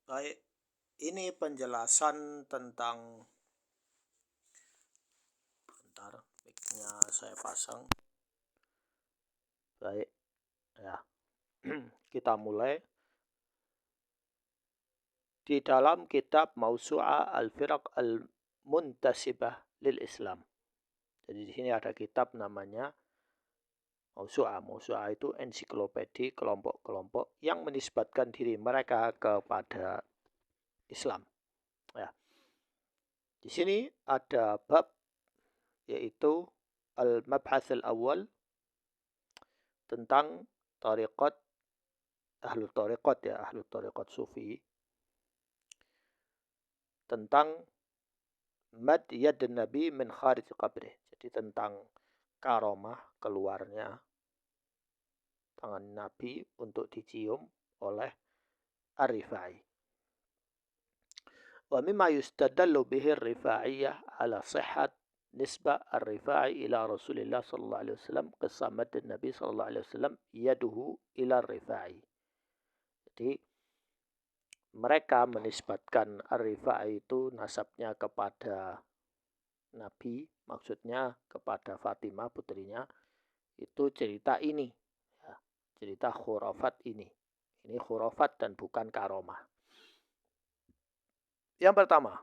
Baik, ini penjelasan tentang, bentar, mic-nya saya pasang. Baik, ya. Kita mulai. Di dalam kitab Mausu'a Al-Firaq Al-Muntasibah lil Islam. Jadi di sini ada kitab namanya Mausu'a. Mausu'a itu ensiklopedi kelompok-kelompok yang menisbatkan diri mereka kepada Islam. Ya. Di sini ada bab yaitu Al-Mabhath Al-Awwal tentang tariqat Ahlul Tariqat ya, Ahlul Tariqat Sufi, tentang mad yad Nabi min kharij qabrih. Jadi tentang karomah keluarnya tangan Nabi untuk dicium oleh Ar-Rifai. Wa mimma yustadallu bihi Ar-Rifaiyah ala sihhat nisbah Ar-Rifai ila Rasulillah sallallahu alaihi wasallam qissah mad Nabi sallallahu alaihi wasallam yaduhu ila Ar-Rifai. Jadi mereka menisbatkan Ar-Rifai itu nasabnya kepada Nabi, maksudnya kepada Fatimah putrinya, itu cerita ini, ya, cerita khurafat ini. Ini khurafat dan bukan karomah. Yang pertama,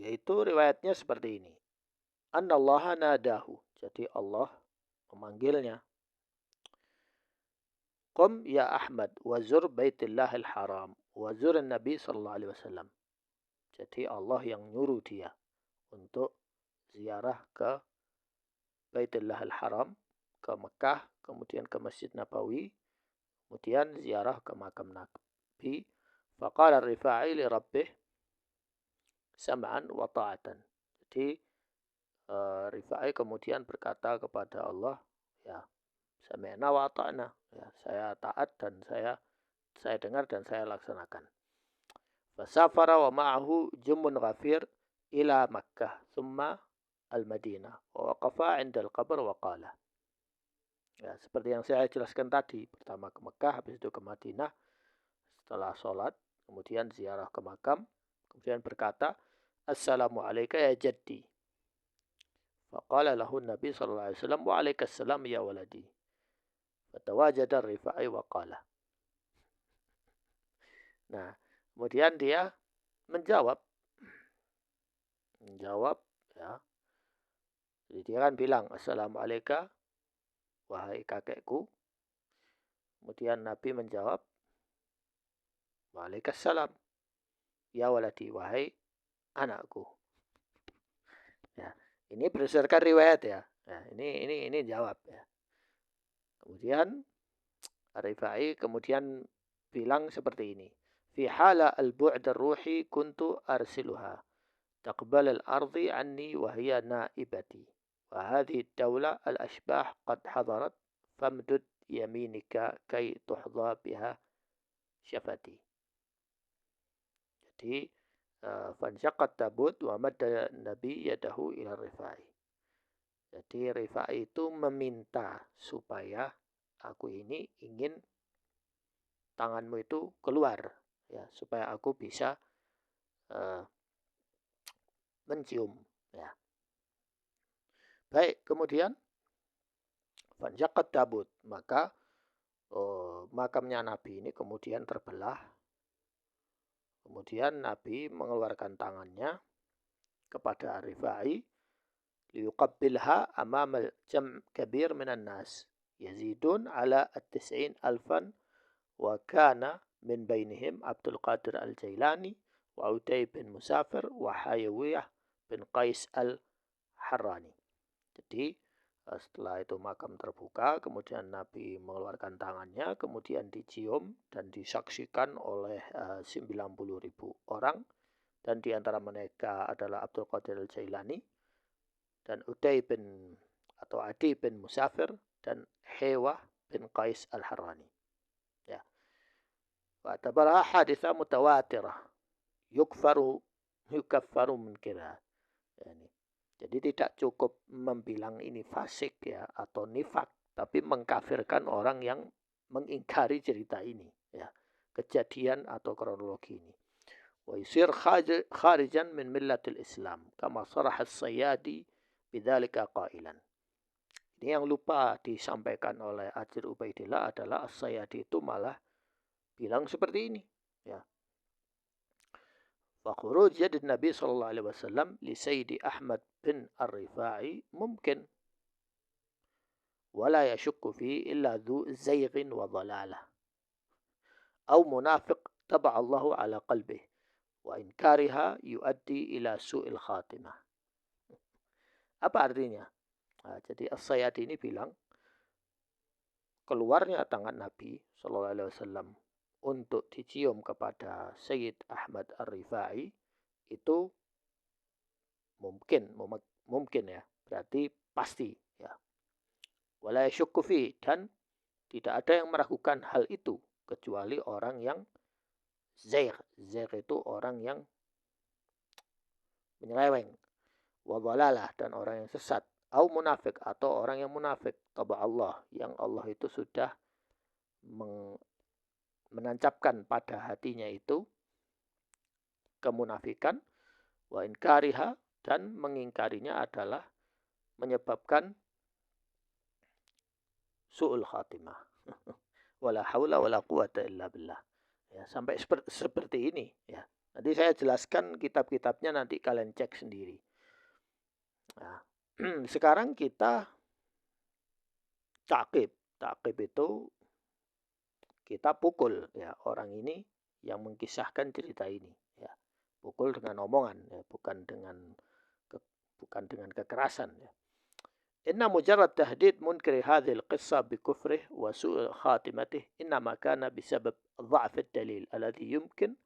yaitu riwayatnya seperti ini. Annallaha nadahu. Jadi Allah memanggilnya. Qum ya Ahmad wazur baitillahil haram wazur Nabi sallallahu alaihi wasallam. Jadi Allah yang nyuruh dia untuk ziarah ke Baitullahil Haram, ke Mekah, kemudian ke Masjid Nabawi, kemudian ziarah ke makam Nabi. Faqala Rifai li rabbih sam'an wa ta'atan. Jadi Rifai kemudian berkata kepada Allah, ya, sami'na wa ta'na, ya, saya taat dan saya dengar dan saya laksanakan. Fasafara wa ma'ahu jumun ghafir ila Makkah thumma al-Madinah wa waqafa 'inda al-qabr wa qala. Ya, seperti yang saya jelaskan tadi, pertama ke Mekah, habis itu ke Madinah, setelah sholat, kemudian ziarah ke makam, kemudian berkata, Assalamualaikum ya jaddi. Faqala lahu Nabi sallallahu alaihi wasallam wa alaikassalam ya waladi. Fatawajada Rifai wa qala. Nah, kemudian dia menjawab, ya. Jadi dia kan bilang, Assalamualaikum wahai kakekku. Kemudian Nabi menjawab, Waalaikumsalam ya waladi, wahai anakku. Ya, ini berdasarkan riwayat ya. Nah, ini jawab ya. Kemudian Rifai kemudian bilang seperti ini. Fi hala al-bu'd ar-ruhi kuntu arsiluha taqbal al-ardi anni wa hiya naibati. Wa hadhihi ad-dawla al-ashbah qad hadarat famdud yaminika kay tuhdha biha syafati. Jadi fansyaqat tabut wa madda Nabi yadahu ila Rifai. Jadi Rifai itu meminta supaya aku ini ingin tanganmu itu keluar, ya, supaya aku bisa mencium, ya. Baik, kemudian fansyaqat tabut, maka makamnya Nabi ini kemudian terbelah. Kemudian Nabi mengeluarkan tangannya kepada Rifai liyuqabbilha amam jam' kabir minan nas yazidun ala at-tis'in alfan wa kana min bainihim Abdul Qadir Al-Jailani wa Uday bin Musafir wa Hayawiyah bin Qais Al-Harrani. Jadi setelah itu makam terbuka, kemudian Nabi mengeluarkan tangannya, kemudian dicium dan disaksikan oleh 90.000 orang. Dan di antara mereka adalah Abdul Qadir Al-Jailani dan Uday bin atau Adi bin Musafir dan Hewah bin Qais Al-Harrani. Ya. Wa tabaraha haditha mutawatirah yukaffaru munkirah. Yani, jadi tidak cukup membilang ini fasik ya atau nifak, tapi mengkafirkan orang yang mengingkari cerita ini, ya, kejadian atau kronologi ini. Wa yusir kharijan min millatil Islam kama sarah as-Sayyadi bidzalika qailan. Ini yang lupa disampaikan oleh Ajir Ubaidillah adalah as-Sayyadi itu malah bilang seperti ini, ya. Fa khuruj yad Nabi sallallahu alaihi wasallam li Sayyidi Ahmad bin Ar-Rifa'i mungkin ولا يشك فيه إلا ذو زيغ وضلالة أو منافق طبع الله على قلبه وإنكارها يؤدي إلى سوء الخاتمة. Apa artinya? Nah, jadi As-Sayyadi ini bilang keluarnya tangan Nabi Shallallahu Alaihi Wasallam untuk dicium kepada Sayyid Ahmad Ar-Rifa'i itu mungkin ya, berarti pasti ya. Wala yashukku fi, dan tidak ada yang meragukan hal itu kecuali orang yang zaigh. Zaigh itu orang yang menyeleweng. Wa dhalalah, dan orang yang sesat. Au munafik, atau orang yang munafik. Taba Allah, yang Allah itu sudah menancapkan pada hatinya itu kemunafikan. Wa inkariha, dan mengingkarinya adalah menyebabkan su'ul khatimah. Wala haula wala quwata illa billah. Ya, sampai seperti ini ya. Nanti saya jelaskan kitab-kitabnya, nanti kalian cek sendiri. Nah, sekarang kita takib. Takib itu kita pukul ya orang ini yang mengkisahkan cerita ini ya. Pukul dengan omongan ya, bukan dengan kekerasan ya. Inna mujarrad tahdid munkiri hadhil qissa bikufrih wa su'il khatimatihi innama kana bisabab dha'f ad-dalil alladhi yumkin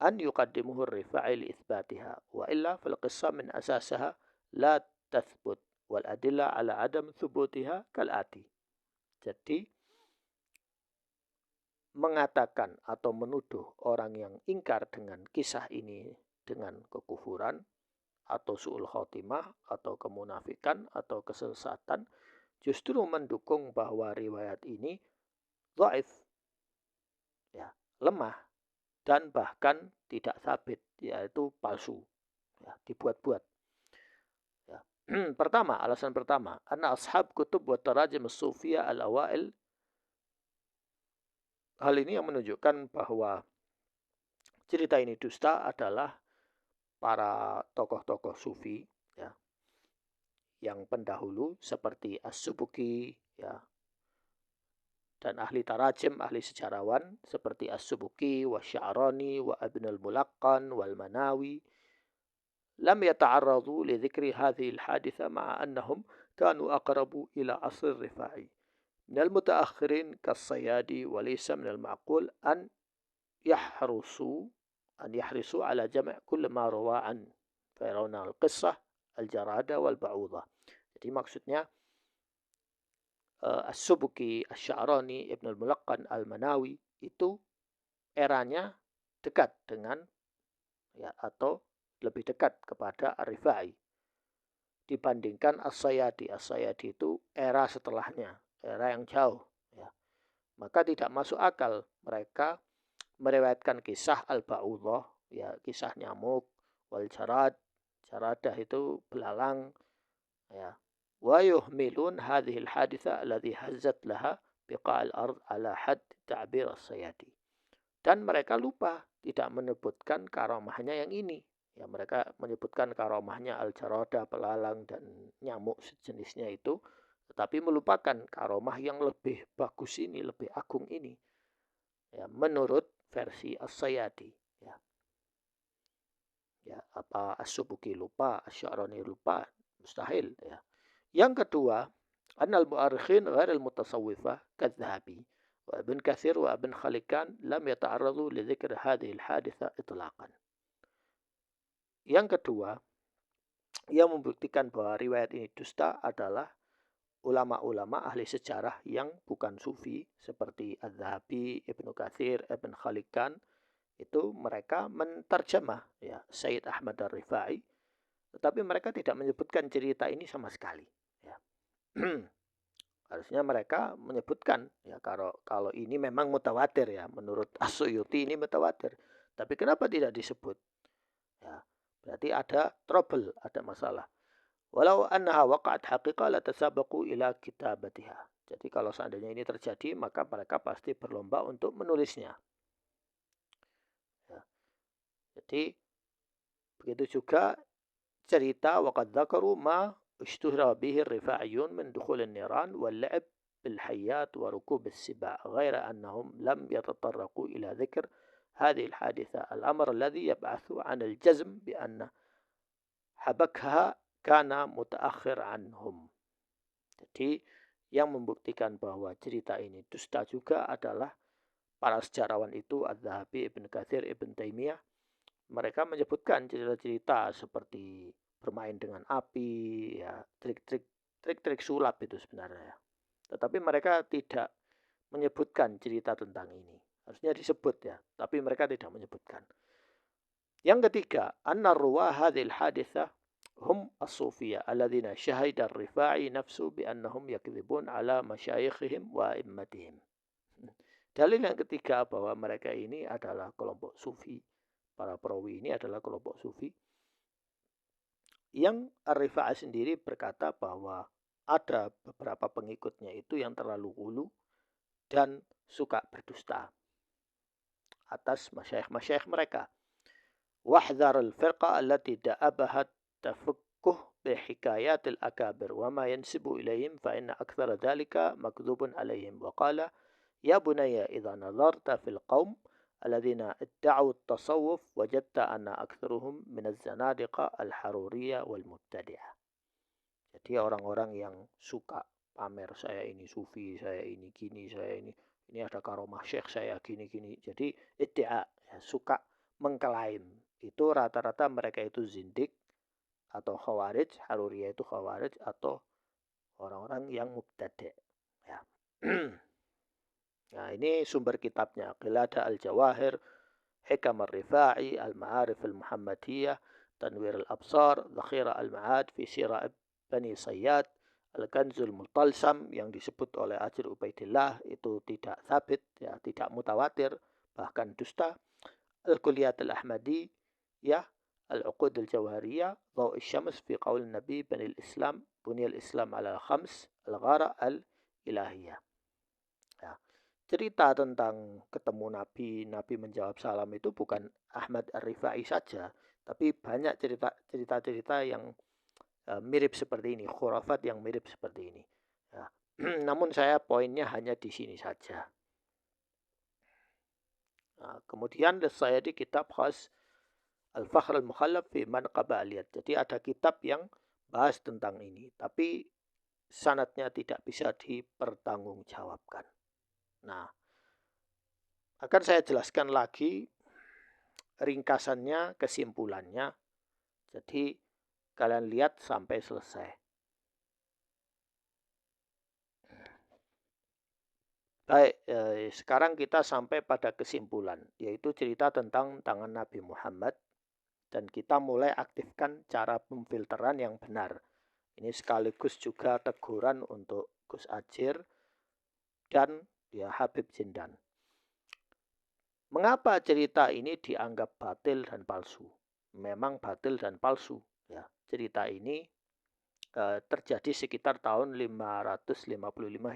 an yuqaddimuhu ar-Rifa'i li ithbatiha wa illa fil qissa min asasaha la tathbut wal adilla ala adam thubutiha kal'ati. Jadi mengatakan atau menuduh orang yang ingkar dengan kisah ini dengan kekufuran atau su'ul khotimah atau kemunafikan atau kesesatan justru mendukung bahwa riwayat ini dhaif ya, lemah dan bahkan tidak sabit, yaitu palsu ya, dibuat-buat ya. Alasan pertama, anna ashab kutub wa tarajim as-sufiyah al-awail, hal ini yang menunjukkan bahwa cerita ini dusta adalah para tokoh-tokoh sufi ya, yang pendahulu seperti As-Subuki ya, dan ahli tarajim, ahli sejarawan seperti As-Subuki wa Sya'rani wa Ibn al-Mulaqqan wal Manawi lam yata'arradu li dhikri hadhihi al-haditha ma'a annahum kanu aqrabu ila asr Rifa'i min al-mutaakhirin kas-Sayyadi wa laysa min al-ma'qul an yahrisu ala jam' kull ma rawa an fayarawna al-qissah al-jarada wal-ba'udha. Jadi maksudnya As-Subuki, Asy-Sya'rani, Ibn al-Mulaqqan, Al-Manawi itu eranya dekat dengan ya, atau lebih dekat kepada Ar-Rifa'i dibandingkan As-Sayyadi. As-Sayyadi itu era setelahnya, era yang jauh ya. Maka tidak masuk akal mereka meriwayatkan kisah Al-Ba'udhah ya, kisah nyamuk, wal jarad, jaradah itu belalang ya. Wa yuhmilun hadhihi al-haditha alladhi hazzat laha biqa'al ard ala had ta'bir as-Sayyadi. Dan mereka lupa tidak menyebutkan karomahnya yang ini. Ya, mereka menyebutkan karomahnya al-jarada, belalang dan nyamuk sejenisnya itu, tetapi melupakan karomah yang lebih bagus ini, lebih agung ini. Ya, menurut versi as-Sayyadi ya. Ya, apa As-Subuki lupa, Asy-Sya'rani lupa, mustahil ya. Yang kedua, annal mu'arikhin ghairil mutasawwifah kadzahabi wa Ibn Katsir wa Ibn Khalikan lam yata'arradu li dzikr hadhihi al-haditha itlaqan. Yang kedua, yang membuktikan bahwa riwayat ini dusta adalah ulama-ulama ahli sejarah yang bukan sufi seperti Az-Zahabi, Ibn Katsir, Ibn Khalikan, itu mereka menterjemah ya Sayyid Ahmad Ar-Rifa'i, tetapi mereka tidak menyebutkan cerita ini sama sekali ya. Harusnya mereka menyebutkan ya kalau ini memang mutawatir ya, menurut As-Suyuti ini mutawatir. Tapi kenapa tidak disebut? Ya, berarti ada trouble, ada masalah. Walau annaha waqa'at haqiqah la tasabaqu ila kitabatiha. Jadi kalau seandainya ini terjadi, maka mereka pasti berlomba untuk menulisnya. Ya. Jadi begitu juga cerita waqad dzakaru ma اشتهر به الرفاعيون من دخول النيران واللعب بالحيات وركوب السباع غير أنهم لم يتطرقوا إلى ذكر هذه الحادثة الأمر الذي يبعث عن الجزم بأن حبكها كان متأخر عنهم. Jadi yang membuktikan bahwa cerita ini dusta juga adalah para sejarawan itu Az-Zahabi, Ibn Katsir, Ibn Taimiyah. Mereka menyebutkan cerita-cerita seperti bermain dengan api, ya, trik-trik sulap itu sebenarnya. Tetapi mereka tidak menyebutkan cerita tentang ini. Harusnya disebut ya, tapi mereka tidak menyebutkan. Yang ketiga, anna ruwa hadhil hadithah hum as-sufiyah alladzina syahida ar-Rifa'i nafsu bi annahum yakdzibun ala masyayikhihim wa immatihim. Dalil yang ketiga bahwa mereka ini adalah kelompok sufi. Para perawi ini adalah kelompok sufi. Yang Ar-Rifa'i sendiri berkata bahwa ada beberapa pengikutnya itu yang terlalu hulu dan suka berdusta atas masyayikh mereka. Wahdhar al-firqa allati da'abahat tafukkuh بحكايات الأكابر وما ينسب إليهم فإن أكثر ذلك مكذوب عليهم وقال يا بني إذا نظرت في القوم الذين ادعوا التصوف وجدت أن أكثرهم من الزنادقة الحرورية والمبتدعة. Jadi orang-orang yang suka pamer, saya ini sufi, saya ini gini, saya ini ada karomah syekh, saya gini-gini. Jadi iddia, ya, suka mengklaim. Itu rata-rata mereka itu zindik atau khawarij, haruriyah itu khawarij atau orang-orang yang mubtadi'. Ya. Nah, ini sumber kitabnya. Qilada al-Jawahir, Hikam al-Rifa'i, Al-Ma'arif al-Muhammadiyah, Tanwir al-Absar, Dhakhira al-Ma'ad, fi Sirah Bani Sayyad, Al-Kanzul Mutalsam yang disebut oleh Ajir Ubaidillah itu tidak sabit, ya, tidak mutawatir, bahkan dusta. Al-Kulliyat al-Ahmadi, ya, Al-Uqud al-Jawhariyah, Dhaw al-Syams fi qaul Nabi Bani al-Islam, Bunyal Islam ala al-Khams, Al-Ghara al-Ilahiyah. Ya. Cerita tentang ketemu Nabi, Nabi menjawab salam itu bukan Ahmad Ar-Rifa'i saja, tapi banyak cerita-cerita yang mirip seperti ini, khurafat yang mirip seperti ini. Ya. Namun saya poinnya hanya di sini saja. Nah, kemudian saya di kitab khas Al-Fakhr Al-Mukhallaf fi Manqaba Aliyat. Jadi ada kitab yang bahas tentang ini, tapi sanadnya tidak bisa dipertanggungjawabkan. Nah, akan saya jelaskan lagi ringkasannya, kesimpulannya. Jadi kalian lihat sampai selesai. Baik, sekarang kita sampai pada kesimpulan, yaitu cerita tentang tangan Nabi Muhammad. Dan kita mulai aktifkan cara pemfilteran yang benar. Ini sekaligus juga teguran untuk Gus Ajir dan ya Habib Jindan. Mengapa cerita ini dianggap batil dan palsu? Memang batil dan palsu. Ya, cerita ini terjadi sekitar tahun 555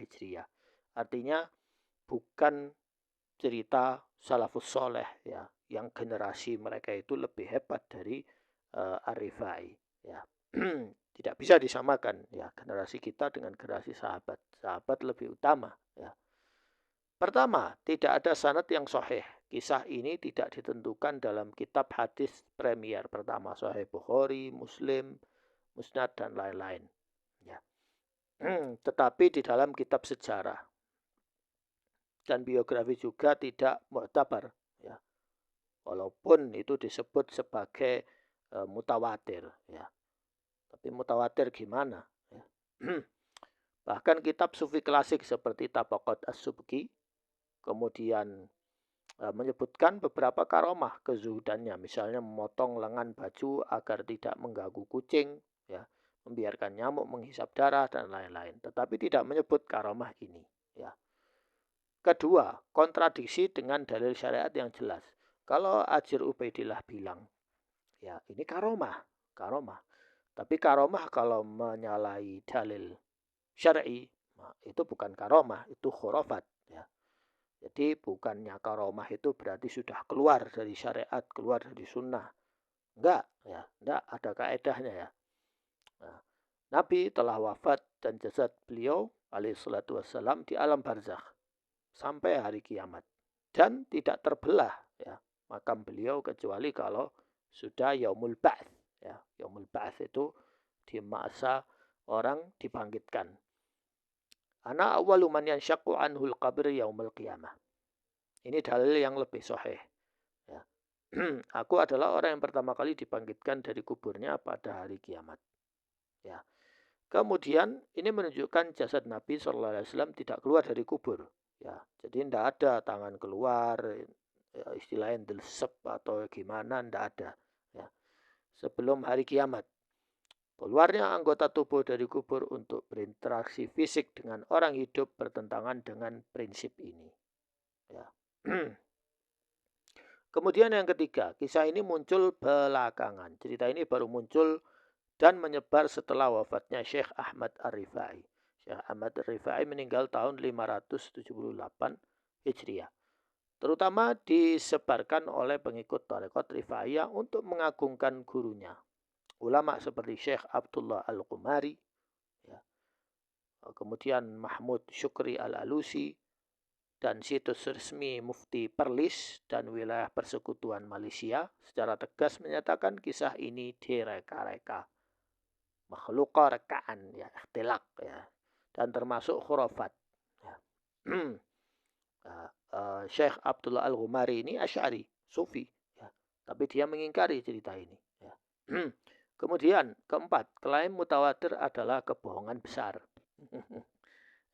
Hijriah. Artinya bukan cerita salafus soleh, ya, yang generasi mereka itu lebih hebat dari Ar-Rifa'i. Ya. Tidak bisa disamakan ya generasi kita dengan generasi sahabat. Sahabat lebih utama. Ya. Pertama, tidak ada sanad yang sahih. Kisah ini tidak ditentukan dalam kitab hadis premier pertama Sahih Bukhari, Muslim, Musnad dan lain-lain. Ya. Tetapi di dalam kitab sejarah dan biografi juga tidak mu'tabar, ya. Walaupun itu disebut sebagai mutawatir, ya. Tapi mutawatir gimana? Ya. Bahkan kitab sufi klasik seperti Tabaqat As-Subki kemudian menyebutkan beberapa karomah kezuhudannya, misalnya memotong lengan baju agar tidak mengganggu kucing, ya. membiarkan nyamuk menghisap darah dan lain-lain, tetapi tidak menyebut karomah ini. Ya. Kedua, kontradiksi dengan dalil syariat yang jelas. Kalau Ajir Ubaidillah bilang, ya ini karomah, karomah. Tapi karomah kalau menyalahi dalil syar'i, nah, itu bukan karomah, itu khurafat. Ya. Jadi bukannya karomah itu berarti sudah keluar dari syariat, keluar dari sunnah. Enggak, ya, enggak ada kaedahnya ya. Nah, Nabi telah wafat dan jasad beliau alaihissalatu wassalam di alam barzakh sampai hari kiamat dan tidak terbelah ya makam beliau kecuali kalau sudah yaumul ba'ts ya. Yaumul ba'ts itu di masa orang dibangkitkan. Ana awwalu man yanshaqqu anhul qabr yaumul qiyamah. Ini dalil yang lebih sahih ya. Aku adalah orang yang pertama kali dibangkitkan dari kuburnya pada hari kiamat. Ya. Kemudian ini menunjukkan jasad Nabi SAW tidak keluar dari kubur. Ya, jadi tidak ada tangan keluar, ya, istilahnya delsep atau gimana, tidak ada. Ya. Sebelum hari kiamat, keluarnya anggota tubuh dari kubur untuk berinteraksi fisik dengan orang hidup bertentangan dengan prinsip ini. Ya. Kemudian yang ketiga, kisah ini muncul belakangan. Cerita ini baru muncul dan menyebar setelah wafatnya Syekh Ahmad Ar-Rifai. Syekh Ahmad Ar-Rifai meninggal tahun 578 Hijriah. Terutama disebarkan oleh pengikut tarekat Rifaiyah untuk mengagungkan gurunya. Ulama seperti Syekh Abdullah Al-Qumari, ya. Kemudian Mahmud Syukri Al-Alusi, dan situs resmi Mufti Perlis dan wilayah persekutuan Malaysia secara tegas menyatakan kisah ini direka-reka. Makhluqa rekaan ya, ikhtilak ya, dan termasuk khurafat. Ya. Syekh Abdullah Al-Ghumari ini Asy'ari, Sufi ya. Tapi dia mengingkari cerita ini ya. Kemudian keempat, klaim mutawatir adalah kebohongan besar.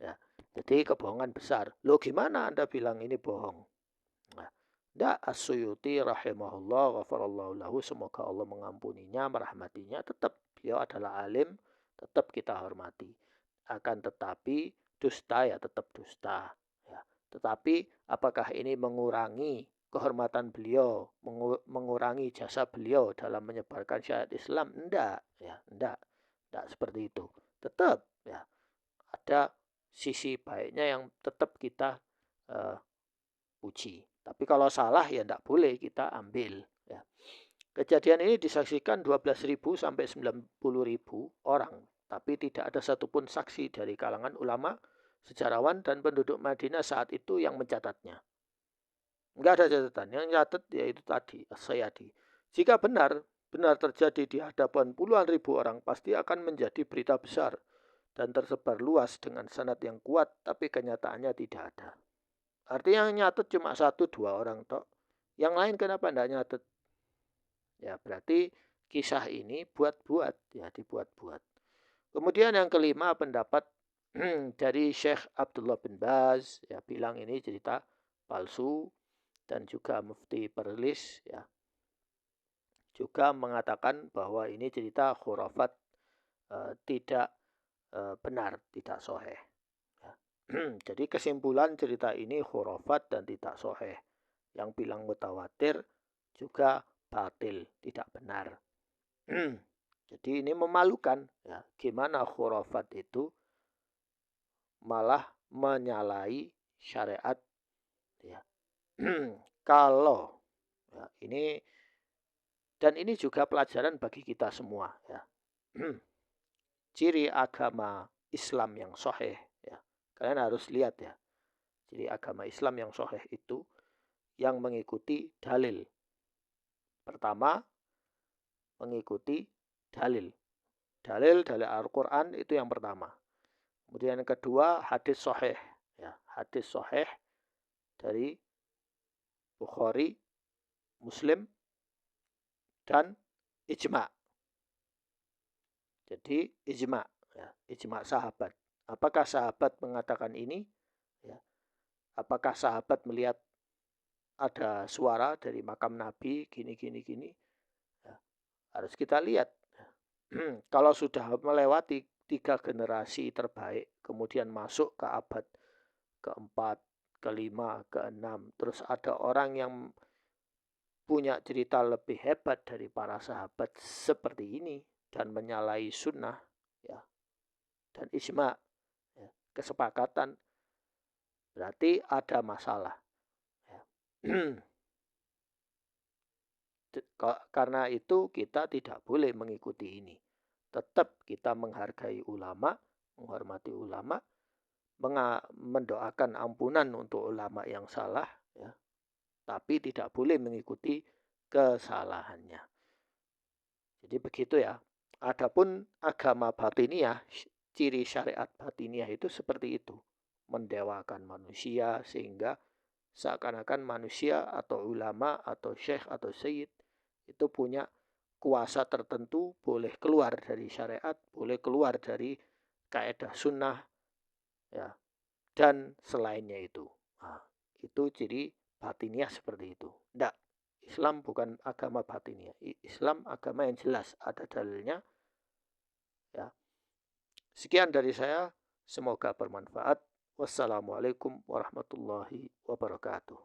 Ya. Jadi kebohongan besar. Loh gimana Anda bilang ini bohong? Nah, As-Suyuti rahimahullah ghafarallahu lahu, semoga Allah mengampuninya, merahmatinya, tetap beliau adalah alim, tetap kita hormati. Akan tetapi dusta ya tetap dusta. Ya. Tetapi apakah ini mengurangi kehormatan beliau, mengurangi jasa beliau dalam menyebarkan syariat Islam? Enggak, ya, enggak seperti itu. Tetap ya ada sisi baiknya yang tetap kita puji. Tapi kalau salah ya tidak boleh kita ambil. Ya. Kejadian ini disaksikan 12.000 sampai 90.000 orang. Tapi tidak ada satupun saksi dari kalangan ulama, sejarawan, dan penduduk Madinah saat itu yang mencatatnya. Enggak ada catatan. Yang catat yaitu tadi, As-Sayyadi. Jika benar terjadi di hadapan puluhan ribu orang, pasti akan menjadi berita besar dan tersebar luas dengan sanad yang kuat, tapi kenyataannya tidak ada. Artinya yang nyatet cuma 1-2 orang tok. Yang lain kenapa tidak nyatet? Ya berarti kisah ini buat-buat, ya dibuat-buat. Kemudian yang kelima, pendapat dari Syekh Abdullah bin Baz, ya bilang ini cerita palsu, dan juga Mufti Perlis ya juga mengatakan bahwa ini cerita khurafat, tidak benar, tidak sahih. Ya. Jadi kesimpulan cerita ini khurafat dan tidak sahih. Yang bilang mutawatir juga batil, tidak benar. Jadi ini memalukan ya, gimana khurafat itu malah menyalahi syariat ya. Kalau ya, ini dan ini juga pelajaran bagi kita semua ya. Ciri agama Islam yang sahih ya. Kalian harus lihat ya. Ciri agama Islam yang sahih itu yang mengikuti dalil. Pertama, mengikuti dalil. Dalil Al-Quran itu yang pertama. Kemudian yang kedua, hadis sahih. Ya, hadis sahih dari Bukhari, Muslim, dan ijma'. Jadi ijma', ya, ijma' sahabat. Apakah sahabat mengatakan ini? Ya. Apakah sahabat melihat ada suara dari makam Nabi gini? Ya. Harus kita lihat. kalau sudah melewati 3 generasi terbaik, kemudian masuk ke abad keempat, kelima, keenam, terus ada orang yang punya cerita lebih hebat dari para sahabat seperti ini dan menyalahi sunnah, ya, dan ijma, ya, kesepakatan, berarti ada masalah. Ya. Karena itu kita tidak boleh mengikuti ini. Tetap kita menghargai ulama, menghormati ulama, mendoakan ampunan untuk ulama yang salah, ya, tapi tidak boleh mengikuti kesalahannya. Jadi begitu ya. Adapun agama batiniah, ciri syariat batiniah itu seperti itu. Mendewakan manusia sehingga seakan-akan manusia atau ulama atau syekh atau sayyid itu punya kuasa tertentu, boleh keluar dari syariat, boleh keluar dari kaidah sunnah, ya, dan selainnya itu. Nah, itu ciri batiniah seperti itu. Tidak, Islam bukan agama batiniah. Islam agama yang jelas, ada dalilnya. Ya. Sekian dari saya, semoga bermanfaat. Wassalamualaikum warahmatullahi wabarakatuh.